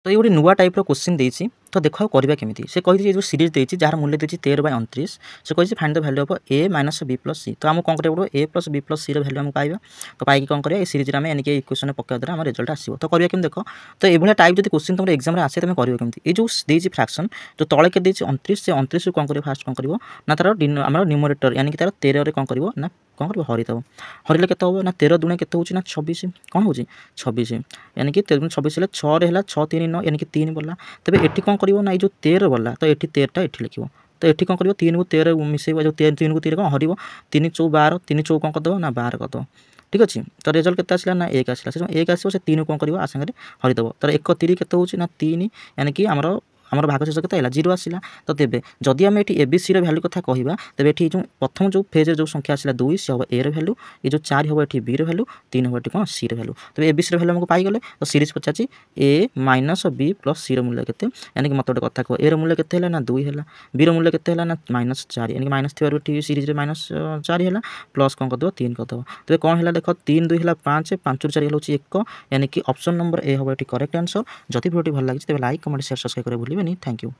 तो ये गोटे नुआ टाइप्र क्वेश्चन देती तो देख करवा केमी से कही जो सीरीज देती जार मूल्य देती 13/29 से कही find the value of a minus B plus C तो आमको कौन करा पड़ो a plus B plus C value आम पाइबा तो पाई कौन करा सीरीज में यानी इक्वेशन पकाइवा द्वारा आम रिजल्ट आसो तो करवा केमी देख तो ये टाइप जो क्वेश्चन तुम एग्जाम आसे तुम कर केमी ये जो देती फ्रैक्शन जो तले के 29 से 29 कौन कर फास्ट कौन कर ना तार आम न्यूमरेटर यानी कि तार 13 कौन कर ना कौन कर हरिदेव हरिले के ना 13 दुणे के 26 कौन हो 26 यानी कि 26 6 है 6 3 9 यानी कि 3 बोला तेज ये कौन कर ना जो 13 बोला तो ये 13टा ये लिख तो ये कौन कर 3 को 13 मिसेब जो 3 को 3 कौन हर 3 चौ 12 3 चौ कौन करदेव ना 12 करदेव ठीक अच्छे तो रिजल्ट के आसला ना 1 आसला से 1 आस 3 कौन कर आसांगे हरिदेव तर 1 3 के ना 3 यानी कि आमर भाग शेष के 0 आसला तो तेज जदि आम ये एबीसी भैल्यू कथा कहवा तेज ये जो प्रथम जो फेज जो संख्या आसला 2 सी हम ए भैल्यू ये जो 4 हम ये बी भैल्यू 3 हम ये कौन सी भैल्यू तेज एबीसी भैल्यू आमको पाईगले तो सीरीज पचार ए माइनस बी प्लस सी मूल्य के यानी कि मत गोटे कथा कह ए मूल्य के ना 2 है बी मूल्य के ना -4 यानी कि माइनस थी सीरीज -4 है प्लस कौन करदेव 3 करदेव तेज कौन है देख 3 2 है 5 5 4 हूँ 1 यानी कि ऑप्शन नंबर ए हम ये करेक्ट आंसर जदि भिडियो भल लगी तेज लाइक कमेंट शेयर सब्सक्राइब करें भूलिए। Thank you.